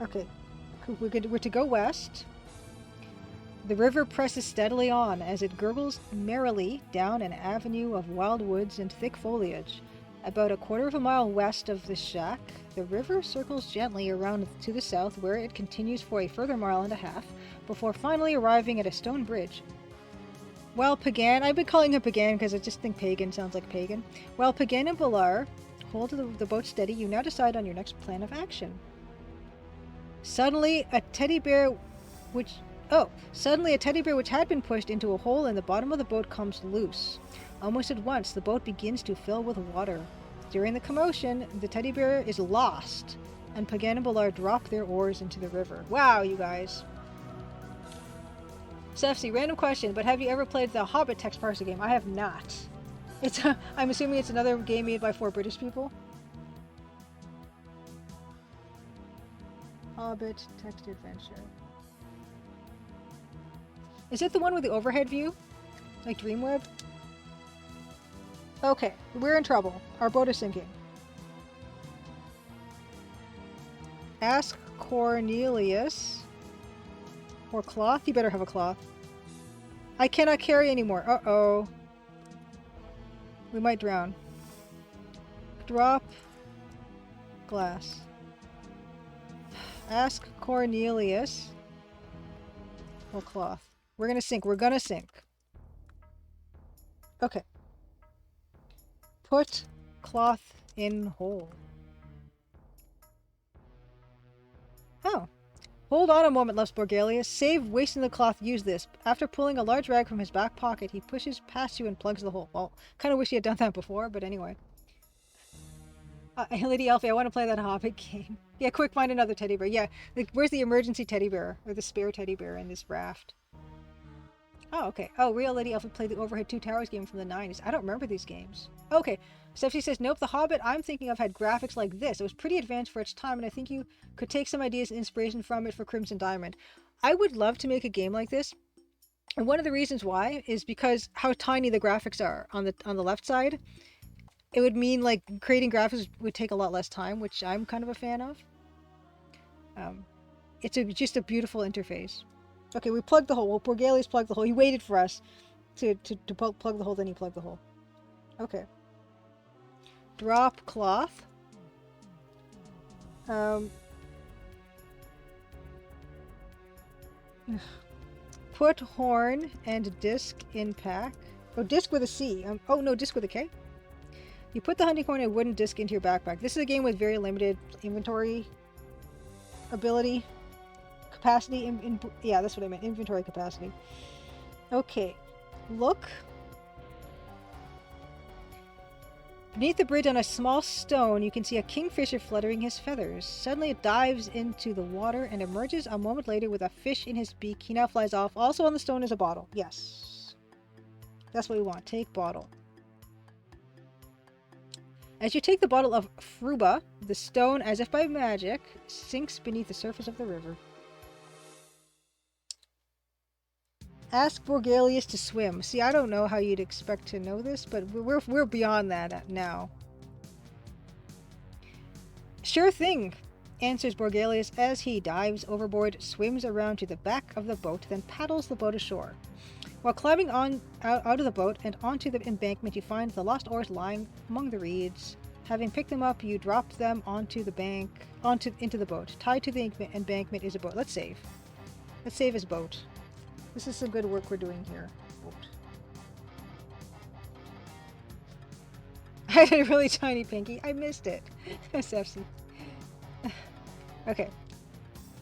Okay, we're to go west. The river presses steadily on as it gurgles merrily down an avenue of wild woods and thick foliage. About a quarter of a mile west of the shack, the river circles gently around to the south, where it continues for a further mile and a half, before finally arriving at a stone bridge. While Pagan, I've been calling him Pagan because I just think pagan sounds like pagan. While Pagan and Balar hold the boat steady, you now decide on your next plan of action. Suddenly, a teddy bear which had been pushed into a hole in the bottom of the boat comes loose. Almost at once, the boat begins to fill with water. During the commotion, the teddy bear is lost, and Pagan and Balar drop their oars into the river. Wow, you guys. Sefsi, random question, but have you ever played the Hobbit text parser game? I have not. I'm assuming it's another game made by 4 British people. Hobbit text adventure. Is it the one with the overhead view? Like Dreamweb? Okay, we're in trouble. Our boat is sinking. Ask Cornelius. Or cloth? You better have a cloth. I cannot carry anymore. Uh-oh. We might drown. Drop glass. Ask Cornelius. Or cloth. We're gonna sink. We're gonna sink. Okay. Put cloth in hole. Oh. Hold on a moment, loves Borgelius. Save wasting the cloth, use this. After pulling a large rag from his back pocket, he pushes past you and plugs the hole. Well, kind of wish he had done that before, but anyway. Lady Elfie, I want to play that Hobbit game. Yeah, quick, find another teddy bear. Yeah, where's the emergency teddy bear? Or the spare teddy bear in this raft? Oh, okay. Oh, real Lady Elfie played the Overhead 2 Towers game from the 90s. I don't remember these games. Okay. Stephanie says, nope, the Hobbit I'm thinking of had graphics like this. It was pretty advanced for its time, and I think you could take some ideas and inspiration from it for Crimson Diamond. I would love to make a game like this. And one of the reasons why is because how tiny the graphics are on the left side. It would mean like creating graphics would take a lot less time, which I'm kind of a fan of. It's just a beautiful interface. Okay, we plugged the hole. Well, Borgelius plugged the hole. He waited for us to plug the hole, then he plugged the hole. Okay. Drop cloth. Put horn and disc in pack. Oh, disc with a C. Oh, no, disc with a K. You put the hunting horn and wooden disc into your backpack. This is a game with very limited inventory ability. Capacity. Yeah, that's what I meant. Inventory capacity. Okay. Look. Beneath the bridge on a small stone, you can see a kingfisher fluttering his feathers. Suddenly it dives into the water and emerges a moment later with a fish in his beak. He now flies off. Also on the stone is a bottle. Yes. That's what we want. Take bottle. As you take the bottle of fruba, the stone, as if by magic, sinks beneath the surface of the river. Ask Borgelius to swim. See, I don't know how you'd expect to know this, but we're beyond that now. Sure thing, answers Borgelius as he dives overboard, swims around to the back of the boat, then paddles the boat ashore. While climbing out of the boat and onto the embankment, you find the lost oars lying among the reeds. Having picked them up, you drop them into the boat. Tied to the embankment is a boat. Let's save. Let's save his boat. This is some good work we're doing here. Boat. I had a really tiny pinky. I missed it. Sepsi. Okay.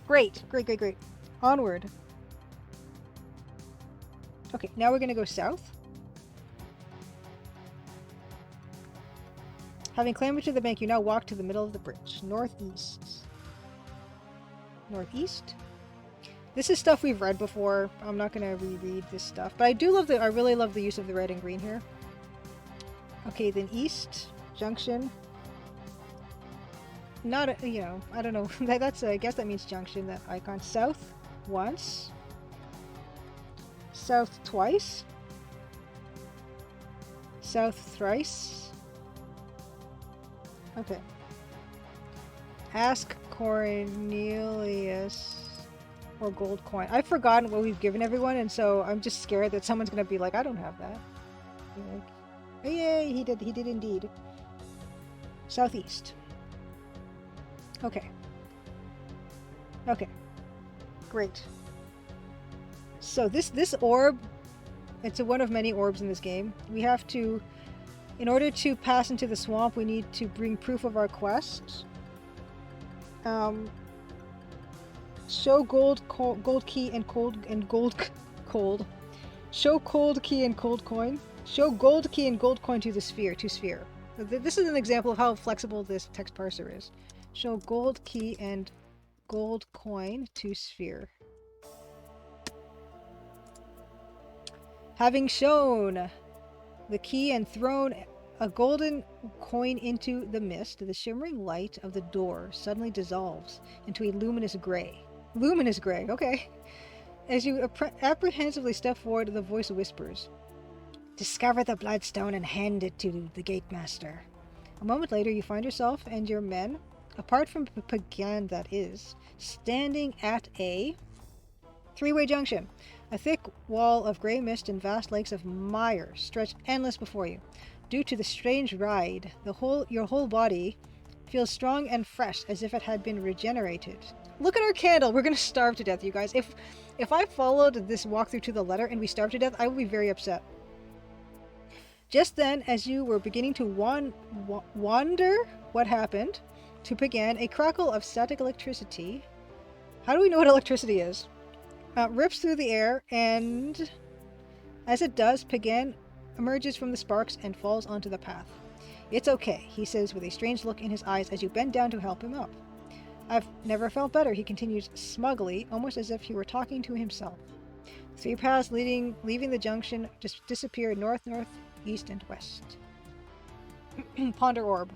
Great. Onward. Okay, now we're going to go south. Having clambered to the bank, you now walk to the middle of the bridge. Northeast. Northeast? This is stuff we've read before. I'm not going to reread this stuff. But I really love the use of the red and green here. Okay, then east. Junction. Not, I don't know. I guess that means junction, that icon. South once. South twice. South thrice. Okay. Ask Cornelius for gold coin. I've forgotten what we've given everyone, and so I'm just scared that someone's gonna be like, I don't have that. Be like, oh, yay, he did indeed. Southeast. Okay. Okay. Great. So this orb, it's one of many orbs in this game. We have to, in order to pass into the swamp, we need to bring proof of our quest. Show gold key and cold. Show cold key and cold coin. Show gold key and gold coin to the sphere. So this is an example of how flexible this text parser is. Show gold key and gold coin to sphere. Having shown the key and thrown a golden coin into the mist, the shimmering light of the door suddenly dissolves into a luminous gray. Luminous gray, okay. As you apprehensively step forward, the voice whispers, "Discover the bloodstone and hand it to the gate master." A moment later, you find yourself and your men, apart from Pagan that is, standing at a three-way junction. A thick wall of grey mist and vast lakes of mire stretch endless before you. Due to the strange ride, your whole body feels strong and fresh, as if it had been regenerated. Look at our candle! We're gonna starve to death, you guys. If I followed this walkthrough to the letter and we starved to death, I would be very upset. Just then, as you were beginning to wonder what happened, to Pagan, a crackle of static electricity. How do we know what electricity is? Rips through the air, and as it does, Pagan emerges from the sparks and falls onto the path. "It's okay," he says with a strange look in his eyes as you bend down to help him up. "I've never felt better," he continues smugly, almost as if he were talking to himself. 3 paths leaving the junction just disappear north, east, and west. Ponder orb.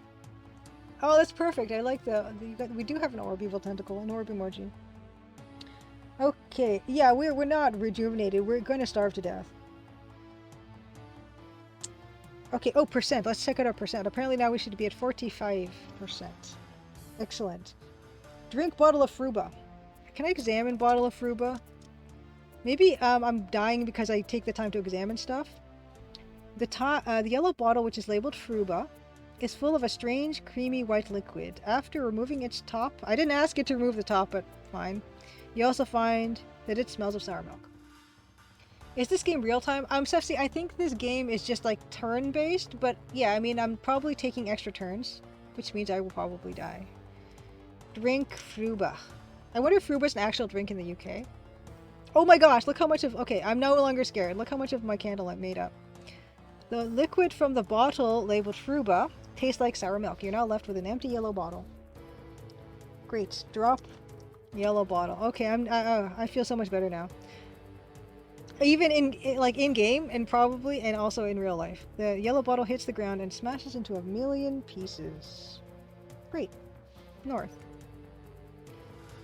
Oh, that's perfect. I like we do have an orb, evil tentacle, an orb emoji. Okay, yeah, we're not rejuvenated. We're going to starve to death. Okay, oh, percent. Let's check out our percent. Apparently now we should be at 45%. Excellent. Drink bottle of fruba. Can I examine bottle of fruba? Maybe I'm dying because I take the time to examine stuff. The yellow bottle, which is labeled fruba, is full of a strange, creamy white liquid. After removing its top, I didn't ask it to remove the top, but fine. You also find that it smells of sour milk. Is this game real time? Sefsi, I think this game is just like turn-based, but yeah, I mean, I'm probably taking extra turns, which means I will probably die. Drink fruba. I wonder if fruba is an actual drink in the UK. Oh my gosh, look how much of... Okay, I'm no longer scared. Look how much of my candle I made up. The liquid from the bottle labeled fruba tastes like sour milk. You're now left with an empty yellow bottle. Great. Drop yellow bottle. Okay, I feel so much better now. Even in game and probably and also in real life. The yellow bottle hits the ground and smashes into a million pieces. Great. North.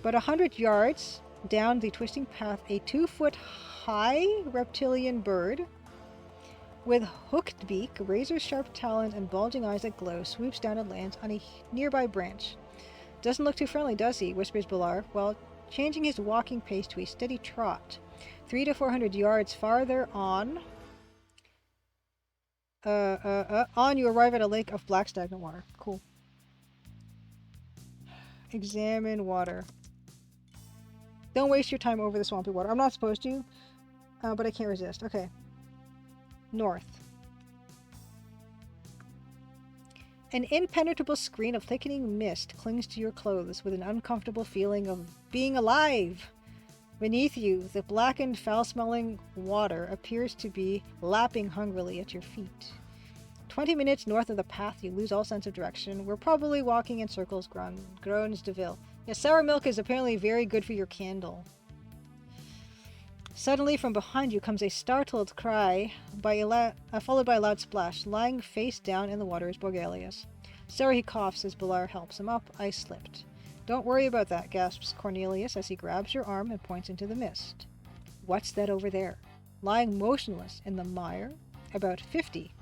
But 100 yards down the twisting path, a 2-foot-high reptilian bird with hooked beak, razor-sharp talons, and bulging eyes that glow swoops down and lands on a nearby branch. "Doesn't look too friendly, does he?" whispers Bilar, while changing his walking pace to a steady trot. 300 to 400 yards farther on, you arrive at a lake of black stagnant water. Cool. Examine water. Don't waste your time over the swampy water. I'm not supposed to, but I can't resist. Okay. North. An impenetrable screen of thickening mist clings to your clothes with an uncomfortable feeling of being alive. Beneath you, the blackened, foul-smelling water appears to be lapping hungrily at your feet. 20 minutes north of the path, you lose all sense of direction. We're probably walking in circles, groans Deville. Yeah, sour milk is apparently very good for your candle. Suddenly, from behind you comes a startled cry, followed by a loud splash. Lying face down in the water is Borgelius. "Sorry," he coughs as Bilar helps him up. "I slipped." "Don't worry about that," gasps Cornelius as he grabs your arm and points into the mist. "What's that over there?" Lying motionless in the mire, about 50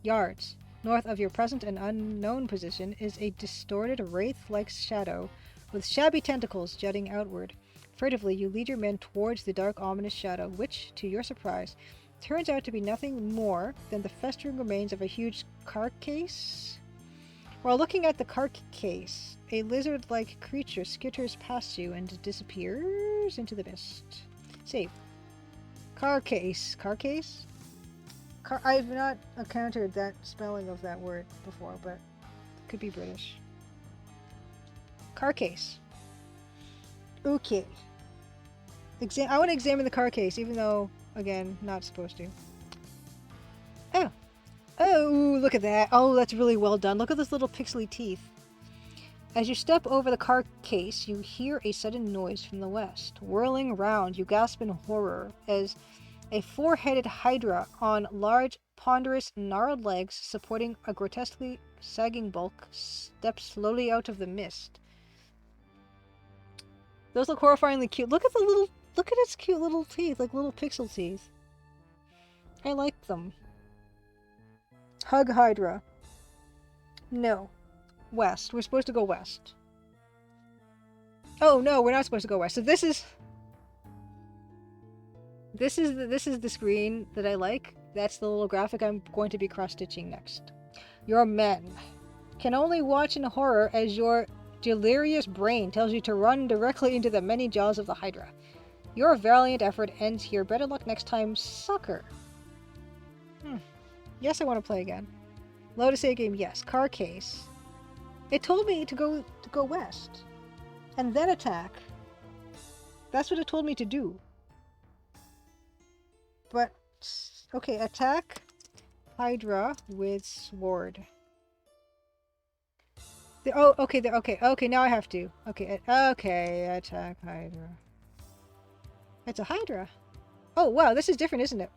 yards North of your present and unknown position is a distorted wraith-like shadow with shabby tentacles jutting outward. Furtively, you lead your men towards the dark, ominous shadow, which, to your surprise, turns out to be nothing more than the festering remains of a huge carcase. While looking at the carcase, a lizard-like creature skitters past you and disappears into the mist. Save. Carcase. Carcase? I've not encountered that spelling of that word before, but it could be British. Carcase. Okay. I want to examine the carcase, even though, again, not supposed to. Oh. Oh, look at that. Oh, that's really well done. Look at those little pixely teeth. As you step over the carcase, you hear a sudden noise from the west. Whirling round, you gasp in horror as a four-headed hydra on large, ponderous, gnarled legs supporting a grotesquely sagging bulk steps slowly out of the mist. Those look horrifyingly cute. Look at its cute little teeth, like little pixel teeth. I like them. Hug Hydra. No. West. We're supposed to go west. Oh no, we're not supposed to go west. So this is the screen that I like. That's the little graphic I'm going to be cross-stitching next. Your men can only watch in horror as your delirious brain tells you to run directly into the many jaws of the Hydra. Your valiant effort ends here. Better luck next time, sucker. Yes, I want to play again. Load a save game, yes. Carcase. It told me to go west. And then attack. That's what it told me to do. But, okay, attack Hydra with sword. Okay, now I have to. Okay, attack Hydra. It's a Hydra. Oh, wow, this is different, isn't it?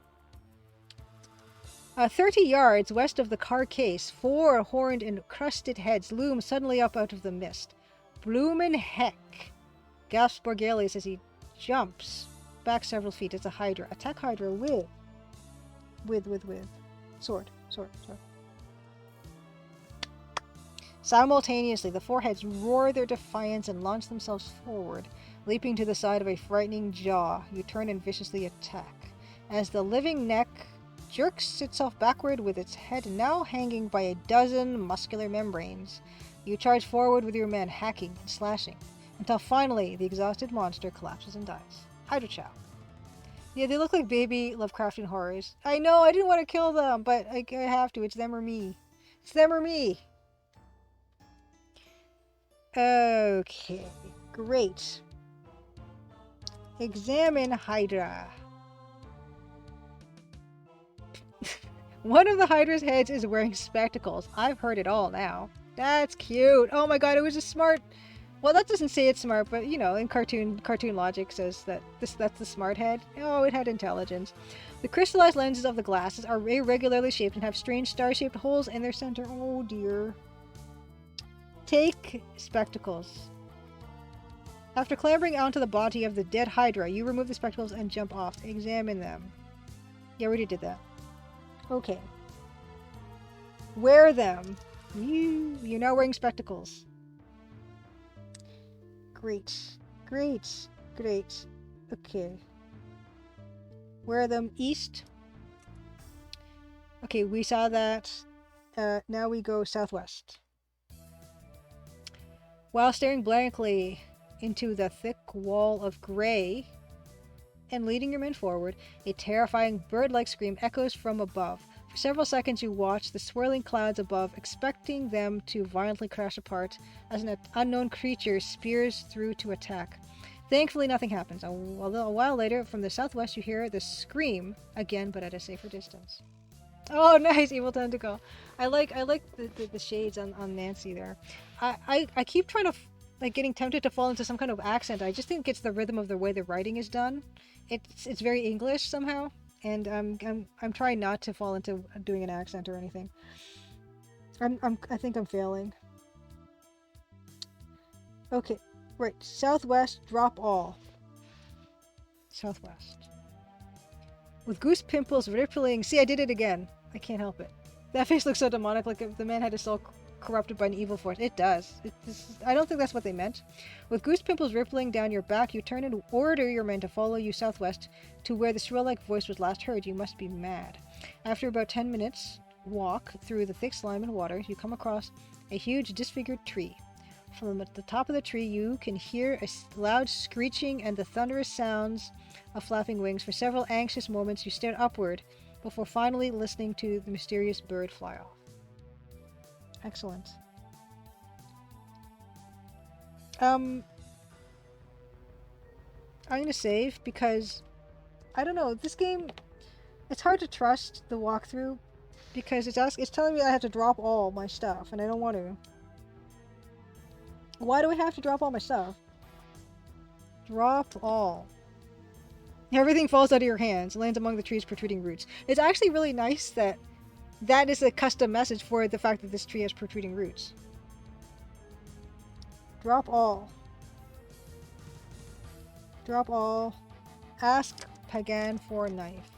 30 yards west of the carcase, four horned and crusted heads loom suddenly up out of the mist. Bloomin' heck! Gasps Borgelius as he jumps back several feet. It's a Hydra. Attack Hydra with. Sword. Simultaneously, the four heads roar their defiance and launch themselves forward, leaping to the side of a frightening jaw. You turn and viciously attack. As the living neck jerks itself backward with its head now hanging by a dozen muscular membranes, you charge forward with your men, hacking and slashing, until finally the exhausted monster collapses and dies. Hydra Chow. Yeah, they look like baby Lovecraftian horrors. I know, I didn't want to kill them, but I have to. It's them or me. It's them or me. Okay, great. Examine Hydra. One of the Hydra's heads is wearing spectacles. I've heard it all now. That's cute. Oh my god, it was a smart... Well, that doesn't say it's smart, but, you know, in cartoon logic says that that's the smart head. Oh, it had intelligence. The crystallized lenses of the glasses are irregularly shaped and have strange star-shaped holes in their center. Oh dear. Take spectacles. After clambering onto the body of the dead Hydra, you remove the spectacles and jump off. Examine them. Yeah, I already did that. Okay. Wear them. You're now wearing spectacles. Great. Okay. Wear them east. Okay, we saw that. Now we go southwest. While staring blankly into the thick wall of gray and leading your men forward, a terrifying bird-like scream echoes from above. For several seconds you watch the swirling clouds above, expecting them to violently crash apart as an unknown creature spears through to attack. Thankfully, nothing happens. A while later, from the southwest, you hear the scream again, but at a safer distance. Oh, nice, evil tentacle. I like the shades on Nancy there. I keep trying to getting tempted to fall into some kind of accent. I just think it's the rhythm of the way the writing is done. It's very English somehow. And I'm trying not to fall into doing an accent or anything. I think I'm failing. Okay, right. Southwest, drop all. Southwest. With goose pimples rippling. See, I did it again. I can't help it. That face looks so demonic, like if the man had his soul corrupted by an evil force. It does. I don't think that's what they meant. With goose pimples rippling down your back, you turn and order your men to follow you southwest to where the shrill-like voice was last heard. You must be mad. After about 10 minutes walk through the thick slime and water, you come across a huge disfigured tree. From the top of the tree, you can hear a loud screeching and the thunderous sounds of flapping wings. For several anxious moments, you stare upward before finally listening to the mysterious bird fly off. Excellent. I'm gonna save because I don't know, this game, it's hard to trust the walkthrough because it's telling me I have to drop all my stuff and I don't want to. Why do I have to drop all my stuff? Drop all. Everything falls out of your hands, lands among the tree's protruding roots. It's actually really nice that that is a custom message for the fact that this tree has protruding roots. Drop all. Drop all. Ask Pagan for a knife.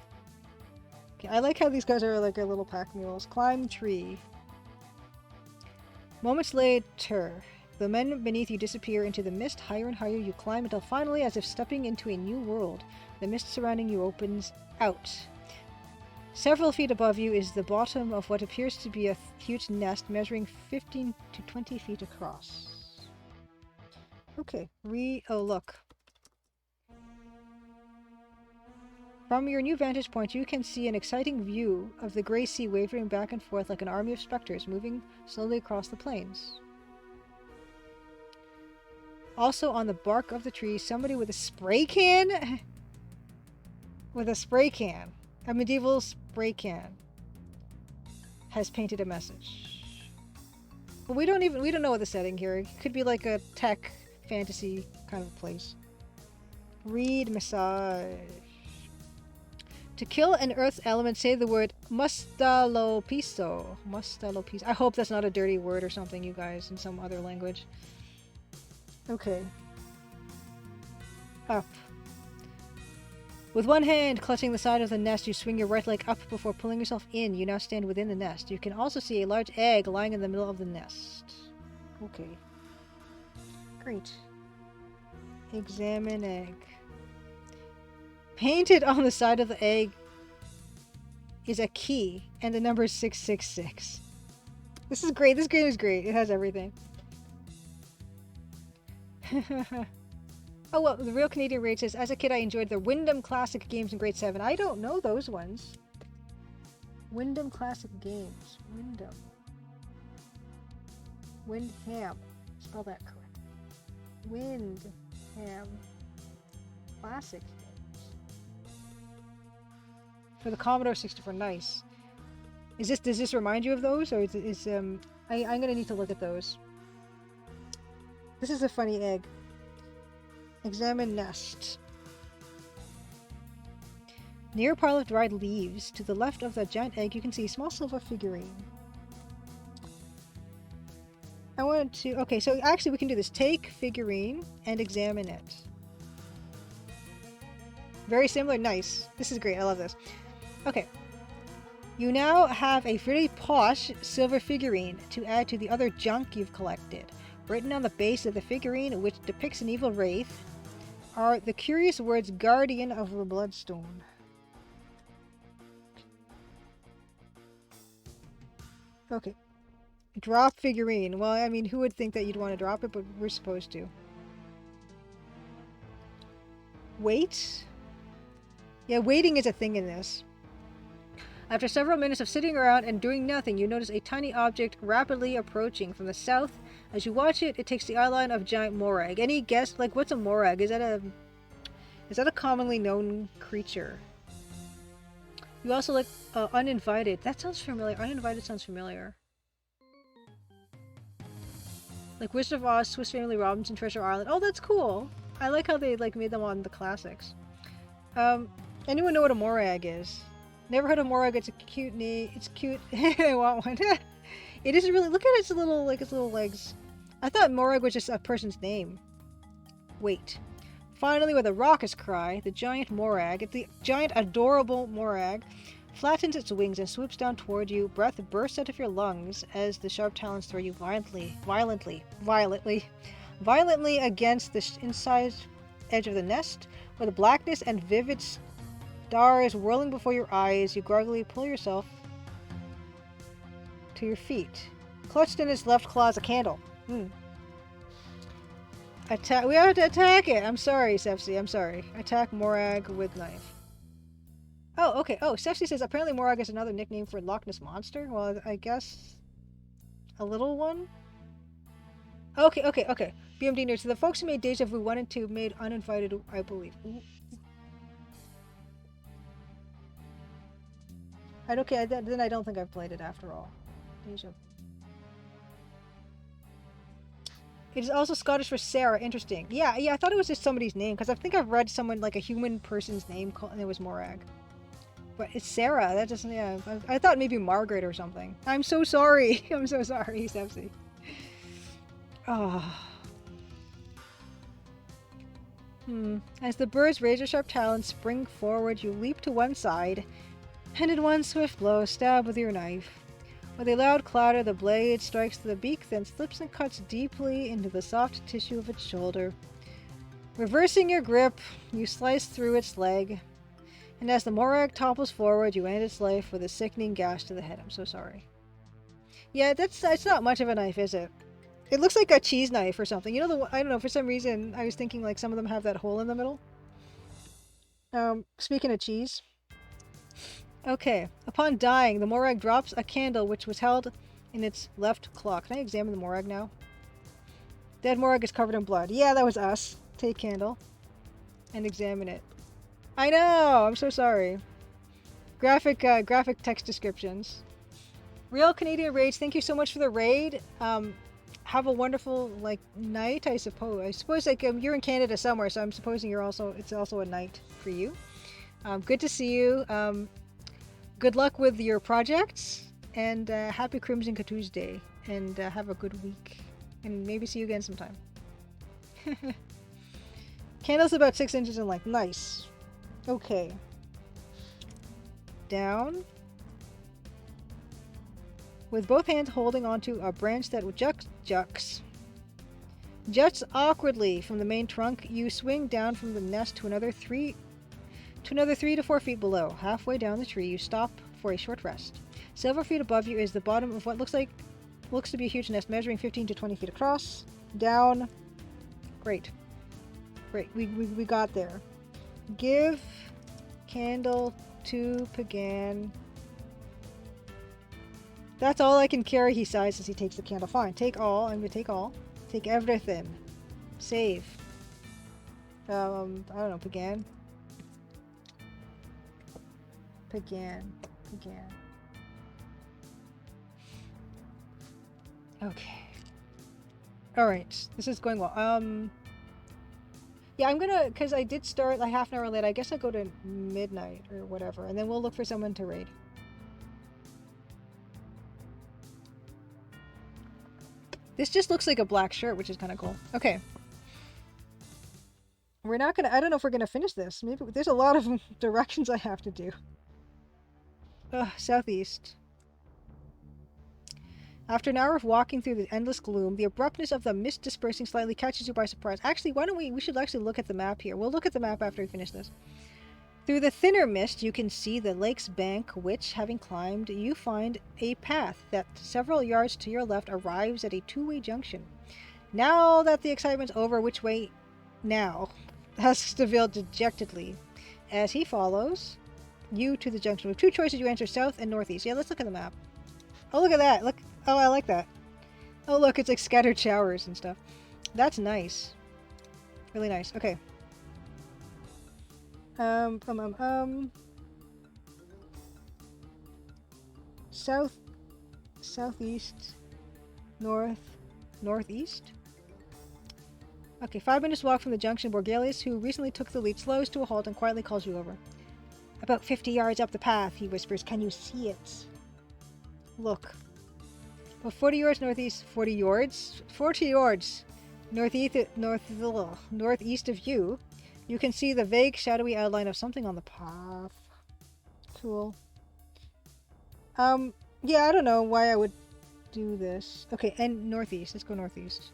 Okay, I like how these guys are like our little pack mules. Climb tree. Moments later, the men beneath you disappear into the mist. Higher and higher you climb until finally, as if stepping into a new world, the mist surrounding you opens out. Several feet above you is the bottom of what appears to be a huge nest measuring 15 to 20 feet across. Okay, oh look. From your new vantage point, you can see an exciting view of the grey sea wavering back and forth like an army of specters moving slowly across the plains. Also on the bark of the tree, somebody with a spray can? With a spray can. A medieval spray can. Has painted a message. But we don't know what the setting here. It could be like a tech fantasy kind of place. Read massage. To kill an earth element, say the word mustalopiso. Mustalopiso. I hope that's not a dirty word or something, you guys, in some other language. Okay. Up. With one hand clutching the side of the nest, you swing your right leg up before pulling yourself in. You now stand within the nest. You can also see a large egg lying in the middle of the nest. Okay. Great. Examine egg. Painted on the side of the egg is a key, and the number is 666. This is great. This game is great. It has everything. Oh, well, the Real Canadian Raid says, as a kid I enjoyed the Wyndham Classic games in grade 7. I don't know those ones. Wyndham Classic games. Wyndham. Windham. Spell that correct. Windham Classic games. For the Commodore 64. Nice. Does this remind you of those? Or I'm gonna need to look at those. This is a funny egg. Examine nest. Near a pile of dried leaves, to the left of the giant egg, you can see a small silver figurine. I wanted to... Okay, so actually we can do this. Take figurine and examine it. Very similar. Nice. This is great. I love this. Okay. You now have a pretty posh silver figurine to add to the other junk you've collected. Written on the base of the figurine, which depicts an evil wraith, are the curious words Guardian of the Bloodstone. Okay. Drop figurine. Well, I mean, who would think that you'd want to drop it, but we're supposed to. Wait? Yeah, waiting is a thing in this. After several minutes of sitting around and doing nothing, you notice a tiny object rapidly approaching from the south. As you watch it, it takes the outline of a giant morag. Any guess? Like, what's a morag? Is that a commonly known creature? You also like uninvited. That sounds familiar. Uninvited sounds familiar. Like Wizard of Oz, Swiss Family Robinson, Treasure Island. Oh, that's cool. I like how they like made them on the classics. Anyone know what a morag is? Never heard of morag. It's a cute name. It's cute. I want one. It isn't really. Look at its little legs. I thought morag was just a person's name. Wait. Finally, with a raucous cry, the giant morag, the giant adorable morag, flattens its wings and swoops down toward you. Breath bursts out of your lungs as the sharp talons throw you violently against the inside edge of the nest, where the blackness and vivid stars whirling before your eyes. You groggily pull yourself to your feet. Clutched in its left claw is a candle. Attack. We have to attack it. I'm sorry, Sepsi. I'm sorry. Attack morag with knife. Oh, okay. Oh, Sepsi says apparently morag is another nickname for Loch Ness monster. Well, I guess a little one. Okay. BMD nerds. So the folks who made Deja Vu 1 and 2 made Uninvited, I believe. Okay, then I don't think I've played it after all. Deja Vu. It is also Scottish for Sarah. Interesting. Yeah, I thought it was just somebody's name, because I think I've read someone, like a human person's name, and it was Morag. But it's Sarah. That doesn't, yeah. I thought maybe Margaret or something. I'm so sorry. I'm so sorry, Sepsi. Oh. As the bird's razor-sharp talons spring forward, you leap to one side, and in one swift blow, stab with your knife. With a loud clatter, the blade strikes the beak, then slips and cuts deeply into the soft tissue of its shoulder. Reversing your grip, you slice through its leg, and as the morag topples forward, you end its life with a sickening gash to the head. I'm so sorry. Yeah, it's not much of a knife, is it? It looks like a cheese knife or something. You know, I don't know, for some reason, I was thinking like some of them have that hole in the middle. Speaking of cheese. Okay. Upon dying, the morag drops a candle which was held in its left claw. Can I examine the morag now? Dead morag is covered in blood. Yeah, that was us. Take candle and examine it. I know! I'm so sorry. Graphic text descriptions. Real Canadian Raids, thank you so much for the raid. Have a wonderful, like, night, I suppose. I suppose, like, you're in Canada somewhere, so I'm supposing it's also a night for you. Good to see you. Good luck with your projects, and happy Crimson Tuesday, and have a good week, and maybe see you again sometime. Candle's about 6 inches in length. Nice. Okay. Down. With both hands holding onto a branch that juts awkwardly from the main trunk, you swing down from the nest to another 3 to 4 feet below. Halfway down the tree, you stop for a short rest. Several feet above you is the bottom of what looks to be a huge nest, measuring 15 to 20 feet across. Down. Great. We got there. Give candle to Pagan. That's all I can carry, he sighs as he takes the candle. Fine, take all. I'm gonna take all. Take everything. Save. I don't know, Pagan. Okay. Alright, this is going well. Yeah, I'm gonna, because I did start like half an hour late, I guess I'll go to midnight or whatever, and then we'll look for someone to raid. This just looks like a black shirt, which is kind of cool. Okay. We're not gonna, I don't know if we're gonna finish this. Maybe, there's a lot of directions I have to do. Southeast. After an hour of walking through the endless gloom, the abruptness of the mist dispersing slightly catches you by surprise. Actually, why don't we should actually look at the map here. We'll look at the map after we finish this. Through the thinner mist, you can see the lake's bank, which, having climbed, you find a path that several yards to your left arrives at a two-way junction. Now that the excitement's over, which way now? Asks DeVille dejectedly, as he follows you to the junction. With two choices, you answer south and northeast. Yeah, let's look at the map. Oh, look at that. Look. Oh, I like that. Oh, look, it's like scattered showers and stuff. That's nice. Really nice. Okay. South, southeast, north, northeast. Okay, 5 minutes walk from the junction. Borgelius, who recently took the lead, slows to a halt and quietly calls you over. About 50 yards up the path, he whispers. Can you see it? Look. About 40 yards northeast. 40 yards? 40 yards northeast of you. You can see the vague, shadowy outline of something on the path. Cool. Yeah, I don't know why I would do this. Okay, and northeast. Let's go northeast.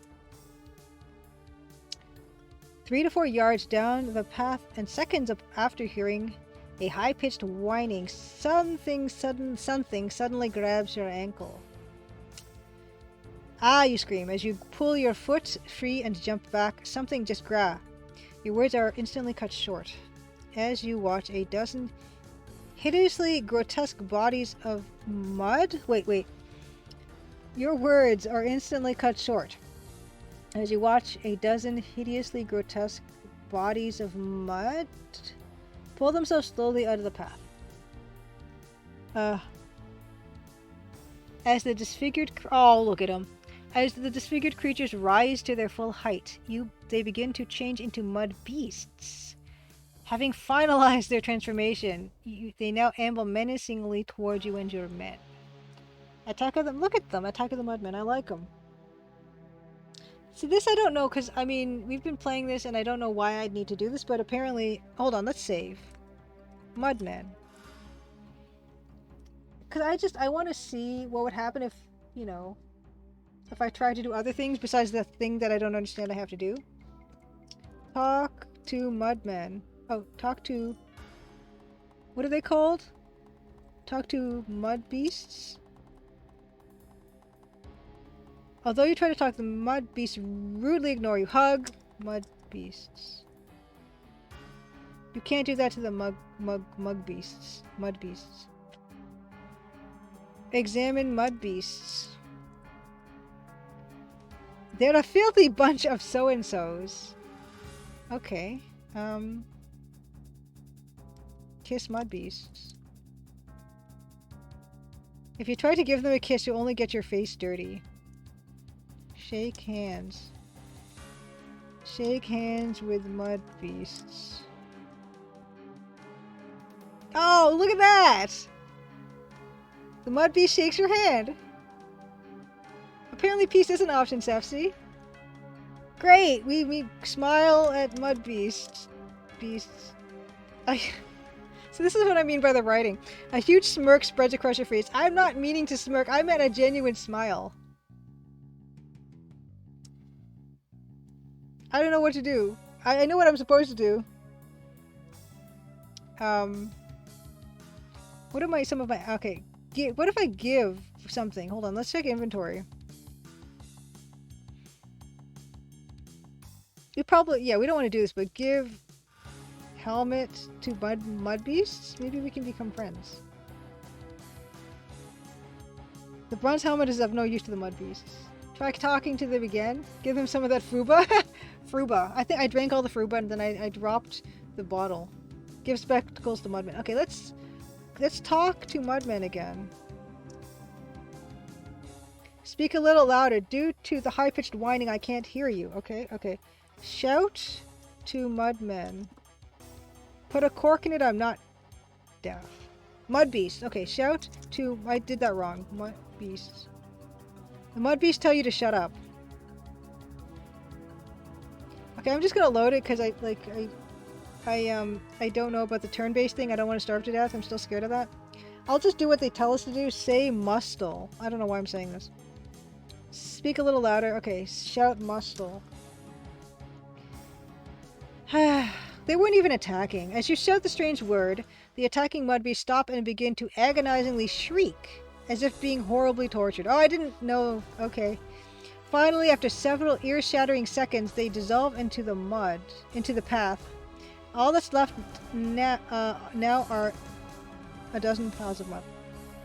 3 to 4 yards down the path, and seconds after hearing a high-pitched whining, something suddenly grabs your ankle. Ah, you scream as you pull your foot free and jump back. Something just grab. Your words are instantly cut short as you watch a dozen hideously grotesque bodies of mud. Wait. Your words are instantly cut short as you watch a dozen hideously grotesque bodies of mud pull themselves slowly out of the path. As the disfigured... Oh, look at them. As the disfigured creatures rise to their full height, they begin to change into mud beasts. Having finalized their transformation, they now amble menacingly towards you and your men. Attack of them. Look at them. Attack of the Mudmen. I like them. See, this I don't know, because, I mean, we've been playing this, and I don't know why I'd need to do this, but apparently... Hold on, let's save. Mudmen. Because I want to see what would happen if, you know, if I try to do other things besides the thing that I don't understand I have to do. Talk to Mudmen. Oh, talk to... What are they called? Talk to mud beasts? Although you try to talk, the mud beasts rudely ignore you. Hug mud beasts. You can't do that to the mud beasts. Mud beasts. Examine mud beasts. They're a filthy bunch of so-and-sos. Okay. Kiss mud beasts. If you try to give them a kiss, you'll only get your face dirty. Shake hands. Shake hands with mud beasts. Oh, look at that! The mud beast shakes your hand. Apparently peace is an option, Sefsi. Great! We smile at mud beasts. So this is what I mean by the writing. A huge smirk spreads across your face. I'm not meaning to smirk. I meant a genuine smile. I don't know what to do. I know what I'm supposed to do. What am I... Some of my... Okay. What if I give something? Hold on. Let's check inventory. We probably... Yeah, we don't want to do this, but give... Helmet to mud beasts? Maybe we can become friends. The bronze helmet is of no use to the mud beasts. Try talking to them again. Give them some of that fruba. Fruba. I think I drank all the fruba and then I dropped the bottle. Give spectacles to Mudmen. Okay, let's talk to Mudmen again. Speak a little louder. Due to the high-pitched whining, I can't hear you. Okay. Shout to Mudmen. Put a cork in it. I'm not deaf. Mud beasts. Okay, shout to... I did that wrong. Mud beasts. The mud beasts tell you to shut up. Okay, I'm just gonna load it because I don't know about the turn-based thing. I don't want to starve to death. I'm still scared of that. I'll just do what they tell us to do. Say mustle. I don't know why I'm saying this. Speak a little louder. Okay, shout mustle. They weren't even attacking. As you shout the strange word, the attacking mud beasts stop and begin to agonizingly shriek, as if being horribly tortured. Oh, I didn't know. Okay. Finally, after several ear-shattering seconds, they dissolve into the mud, into the path. All that's left now are a dozen piles of mud.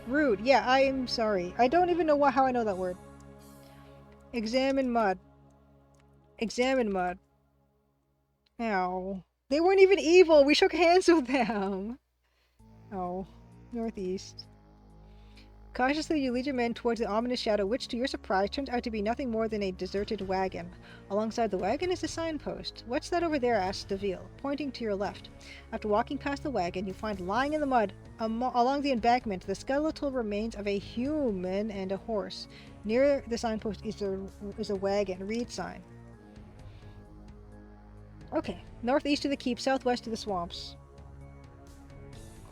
Rude. Yeah, I'm sorry. I don't even know how I know that word. Examine mud. Examine mud. Ow. They weren't even evil. We shook hands with them. Oh. Northeast. Cautiously, you lead your men towards the ominous shadow, which, to your surprise, turns out to be nothing more than a deserted wagon. Alongside the wagon is a signpost. What's that over there? asks Deville, pointing to your left. After walking past the wagon, you find lying in the mud, along the embankment, the skeletal remains of a human and a horse. Near the signpost is a wagon. Read sign. Okay. Northeast of the keep, southwest of the swamps.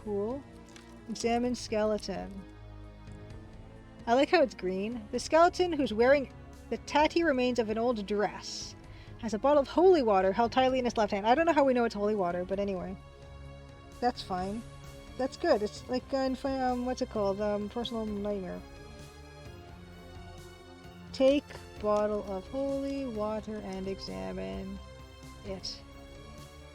Cool. Examine skeleton. I like how it's green. The skeleton, who's wearing the tatty remains of an old dress, has a bottle of holy water held tightly in his left hand. I don't know how we know it's holy water, but anyway. That's fine. That's good. It's like in, what's it called? Personal nightmare. Take bottle of holy water and examine it.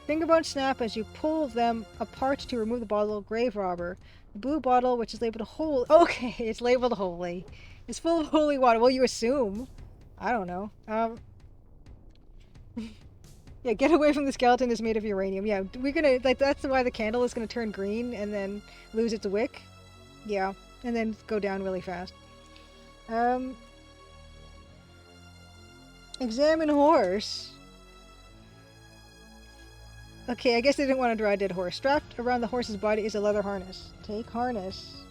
Fingerbones snap as you pull them apart to remove the bottle of grave robber. The blue bottle, which is labeled holy. Okay, it's labeled holy. It's full of holy water. Well, you assume. I don't know. Yeah, get away from the skeleton is made of uranium. Yeah, we're gonna, like, that's why the candle is gonna turn green and then lose its wick. Yeah, and then go down really fast. Examine horse. Okay, I guess they didn't want to draw a dead horse. Strapped around the horse's body is a leather harness. Take harness.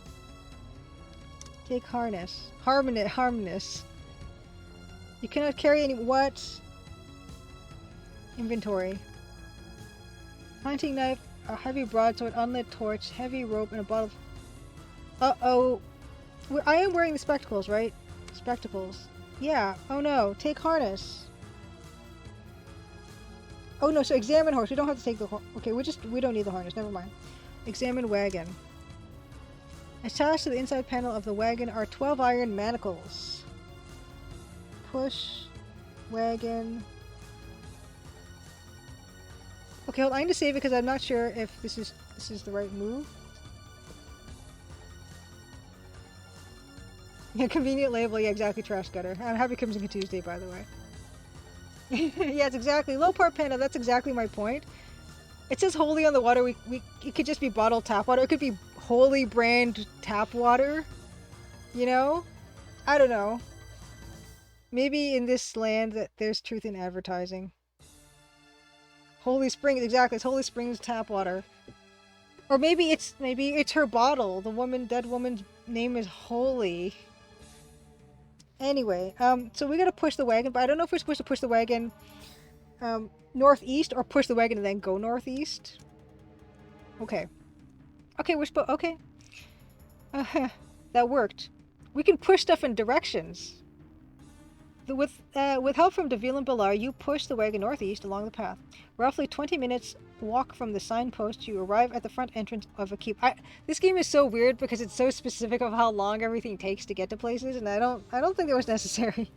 Take harness. Harmless. You cannot carry any... What? Inventory. Hunting knife, a heavy broadsword, unlit torch, heavy rope, and a bottle of... Uh-oh. I am wearing the spectacles, right? Spectacles. Yeah. Oh no. Take harness. Oh no, so examine horse. We don't have to take the horse. Okay, we don't need the harness. Never mind. Examine wagon. Attached to the inside panel of the wagon are 12 iron manacles. Push. Wagon. Okay, hold on. I need to save it because I'm not sure if this is the right move. Yeah, convenient label. Yeah, exactly. Trash gutter. I'm happy it comes in Tuesday, by the way. Yes, exactly. Low part panda. That's exactly my point. It says holy on the water. It could just be bottled tap water. It could be holy brand tap water. You know? I don't know. Maybe in this land that there's truth in advertising. Holy Springs, exactly. It's Holy Springs tap water. Or maybe it's her bottle. The dead woman's name is Holy. Anyway, so we gotta push the wagon, but I don't know if we're supposed to push the wagon northeast or push the wagon and then go northeast. Okay. Okay, okay. That worked. We can push stuff in directions. With help from Deville and Bilar, you push the wagon northeast along the path. Roughly 20 minutes walk from the signpost, you arrive at the front entrance of a keep. This game is so weird because it's so specific of how long everything takes to get to places, and I don't think that was necessary.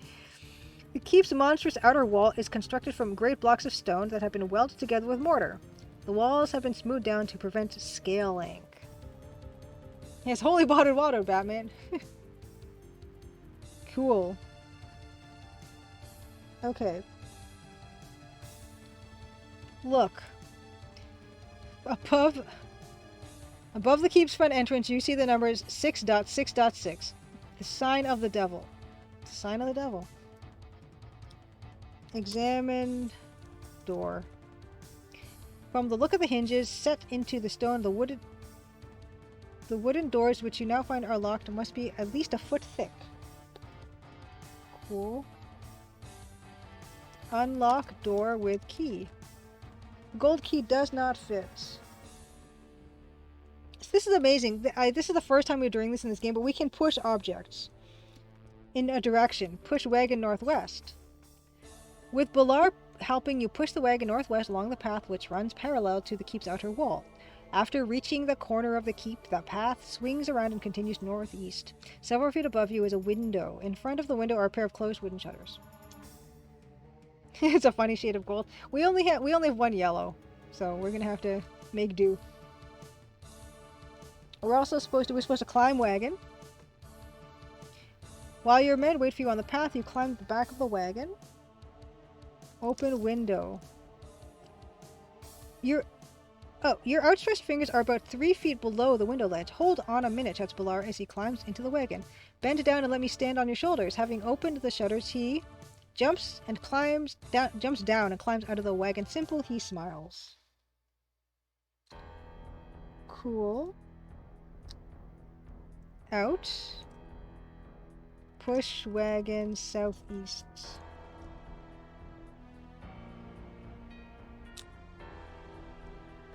The keep's monstrous outer wall is constructed from great blocks of stone that have been welded together with mortar. The walls have been smoothed down to prevent scaling. Yes, holy bottled water, Batman. Cool. Okay. Look. Above the keep's front entrance, you see the numbers 6.6.6. The sign of the devil. The sign of the devil. Examine door. From the look of the hinges set into the stone, the wooden doors which you now find are locked must be at least a foot thick. Cool. Unlock door with key. Gold key does not fit. This is amazing. This is the first time we're doing this in this game, but we can push objects in a direction. Push wagon northwest. With Bilar helping you push the wagon northwest along the path which runs parallel to the keep's outer wall. After reaching the corner of the keep, the path swings around and continues northeast. Several feet above you is a window. In front of the window are a pair of closed wooden shutters. It's a funny shade of gold. We only have one yellow, so we're gonna have to make do. We're supposed to climb wagon. While your men wait for you on the path, you climb the back of the wagon. Open window. Your outstretched fingers are about 3 feet below the window ledge. Hold on a minute, shouts Bilar as he climbs into the wagon. Bend down and let me stand on your shoulders. Having opened the shutters, he jumps down and climbs out of the wagon. Simple, he smiles. Cool. Out. Push wagon southeast.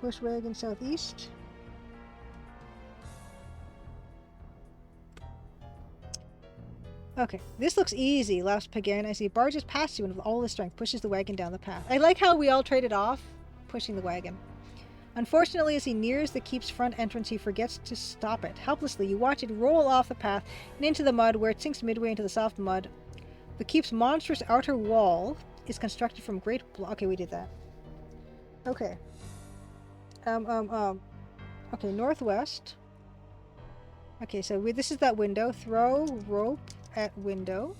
Push wagon southeast. Okay, this looks easy, laughs Pagan as he barges past you and with all his strength pushes the wagon down the path. I like how we all traded off pushing the wagon. Unfortunately, as he nears the keep's front entrance, he forgets to stop it. Helplessly, you watch it roll off the path and into the mud, where it sinks midway into the soft mud. The keep's monstrous outer wall is constructed from great okay, we did that. Okay. Okay, northwest. Okay, so this is that window. Throw rope at window.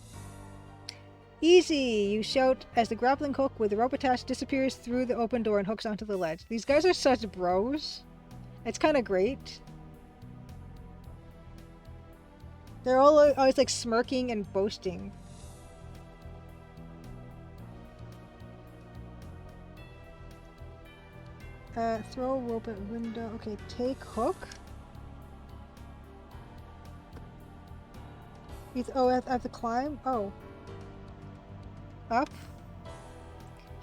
Easy! You shout as the grappling hook with the rope attached disappears through the open door and hooks onto the ledge. These guys are such bros. It's kind of great. They're all always like smirking and boasting. Throw rope at window. Okay, take hook. Oh, I have to climb? Oh. Up.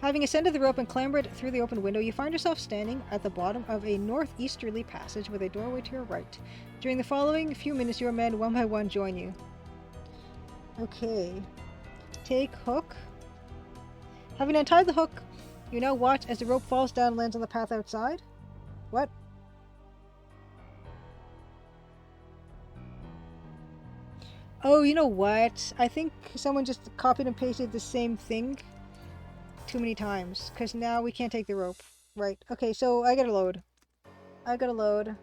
Having ascended the rope and clambered through the open window, you find yourself standing at the bottom of a northeasterly passage with a doorway to your right. During the following few minutes, your men one by one join you. Okay. Take hook. Having untied the hook, you now watch as the rope falls down and lands on the path outside. What? Oh, you know what? I think someone just copied and pasted the same thing too many times, because now we can't take the rope. Right. Okay, so I gotta load. I gotta load.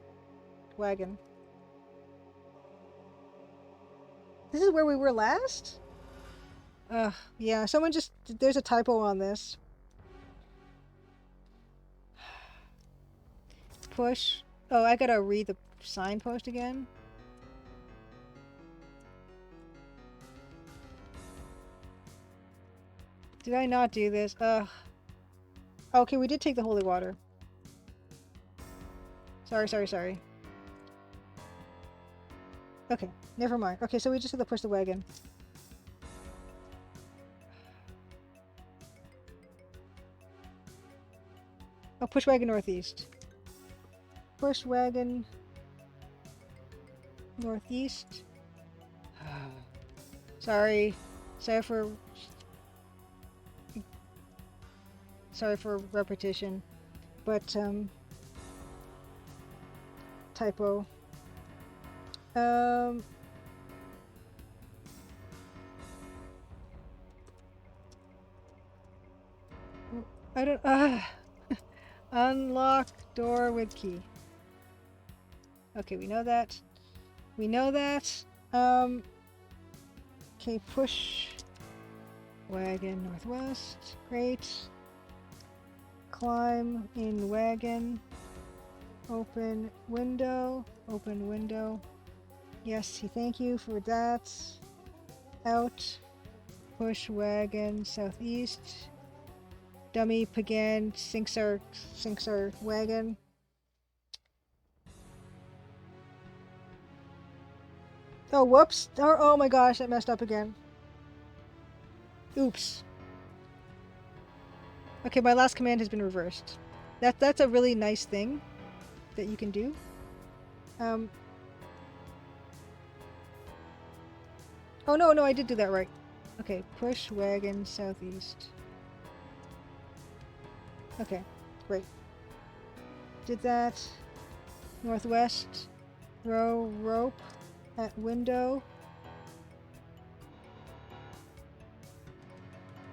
Wagon. This is where we were last? Yeah, someone just... There's a typo on this. Push. Oh, I gotta read the signpost again. Did I not do this? Ugh. Okay, we did take the holy water. Sorry. Okay, never mind. Okay, so we just have to push the wagon. Oh, push wagon northeast. Push wagon northeast. Sorry for repetition, but typo. I don't unlock door with key. Okay, we know that. Okay, push wagon northwest. Great. Climb in wagon. Open window. Yes, thank you for that. Out. Push wagon southeast. Dummy Pagan sinks our wagon. Oh, whoops. Oh my gosh, I messed up again. Oops. Okay, my last command has been reversed. That's a really nice thing that you can do. Oh no, I did do that right. Okay, push wagon southeast. Okay, great. Did that. Northwest. Throw rope at window.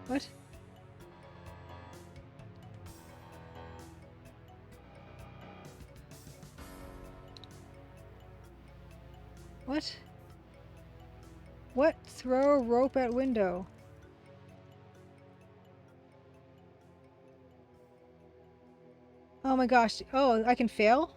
What? What? What? Throw rope at window. Oh my gosh. Oh, I can fail?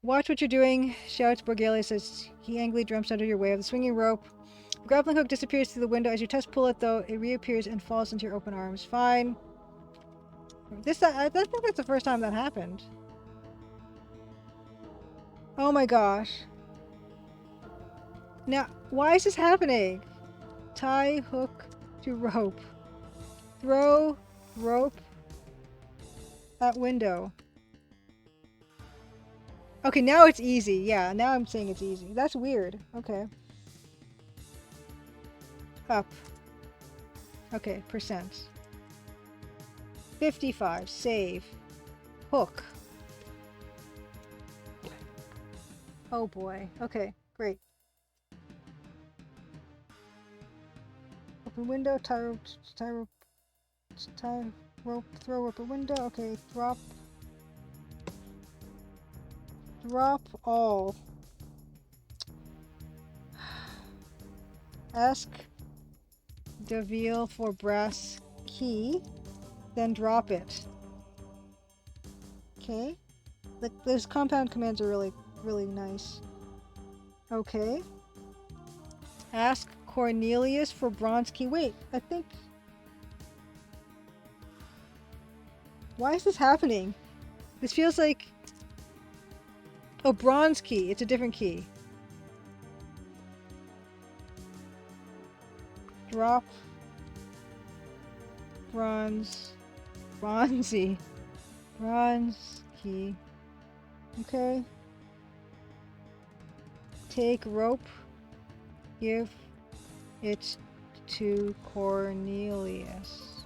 Watch what you're doing, shouts Borgelius as he angrily jumps under your way of the swinging rope. The grappling hook disappears through the window. As you pull it, though, it reappears and falls into your open arms. Fine. I think that's the first time that happened. Oh my gosh. Now, why is this happening? Tie hook to rope. Throw rope at window. Okay, now it's easy. Yeah, now I'm saying it's easy. That's weird. Okay. Up. Okay, percent. 55. Save. Hook. Oh boy. Okay, great. Open window, tie rope, throw up a window. Okay, drop all. Ask Deville for brass key, then drop it. Okay. Those compound commands are really, really nice. Okay. Ask Cornelius for bronze key. Wait, I think... Why is this happening? This feels like... Oh, bronze key. It's a different key. Drop. Bronzy. Bronze key. Okay. Take rope. Give it to Cornelius.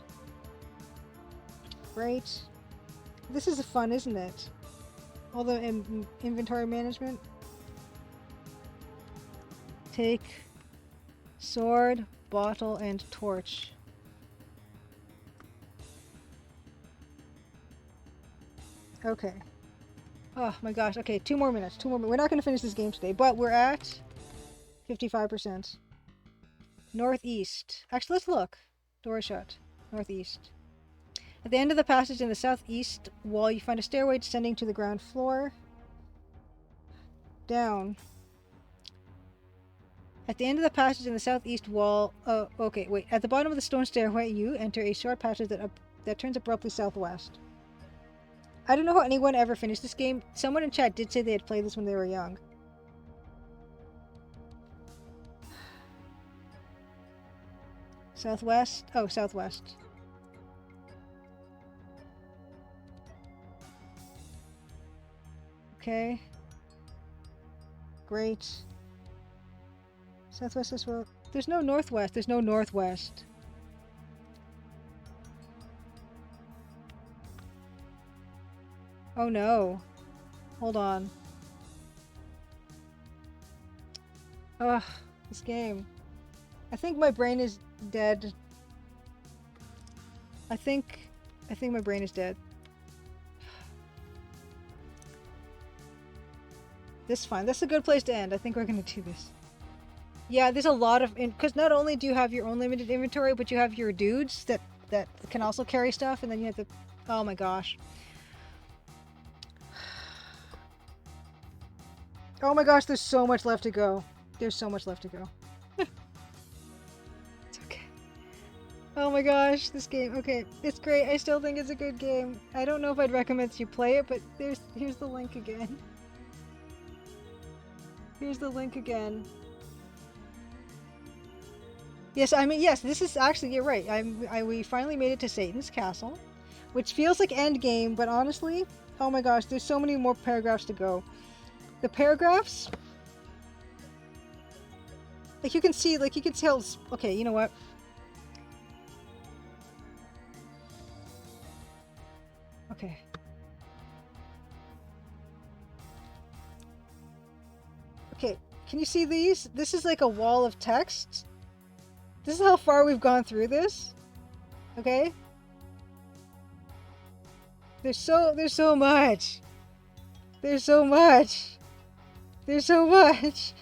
Great. This is fun, isn't it? All the inventory management. Take sword, bottle, and torch. Okay. Oh my gosh. Okay, 2 more minutes. 2 more minutes. We're not going to finish this game today, but we're at 55%. Northeast. Actually, let's look. Door shut. Northeast. At the end of the passage in the southeast wall, you find a stairway descending to the ground floor. Down. At the end of the passage in the southeast wall... Oh, okay, wait. At the bottom of the stone stairway, you enter a short passage that turns abruptly southwest. I don't know how anyone ever finished this game. Someone in chat did say they had played this when they were young. Southwest? Oh, southwest. Okay. Great. Southwest as well. There's no northwest. There's no northwest. Oh no. Hold on. Ugh, this game. I think my brain is dead. I think my brain is dead. This is fine. That's a good place to end. I think we're gonna do this. Yeah, there's a lot of... Because not only do you have your own limited inventory, but you have your dudes that can also carry stuff, and then you have the... Oh my gosh. Oh my gosh, there's so much left to go. There's so much left to go. It's okay. Oh my gosh, this game. Okay, it's great. I still think it's a good game. I don't know if I'd recommend you play it, but here's the link again. Here's the link again. Yes, I mean, yes, this is actually, you're right. We finally made it to Satan's Castle, which feels like endgame, but honestly, oh my gosh, there's so many more paragraphs to go. The paragraphs, like you can see, how, okay, you know what? Okay. Okay, can you see these? This is like a wall of text. This is how far we've gone through this. Okay? There's so much. There's so much. There's so much.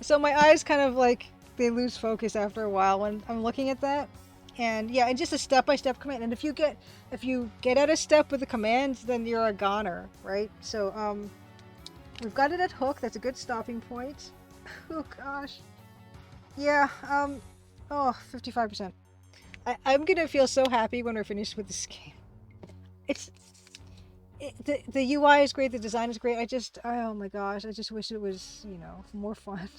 So my eyes kind of like, they lose focus after a while when I'm looking at that. And yeah, it's just a step-by-step command. And if you get out of step with the commands, then you're a goner, right? So we've got it at hook. That's a good stopping point. Oh gosh. Yeah, oh, 55%. I'm gonna feel so happy when we're finished with this game. The UI is great, the design is great. Oh my gosh, I just wish it was, you know, more fun.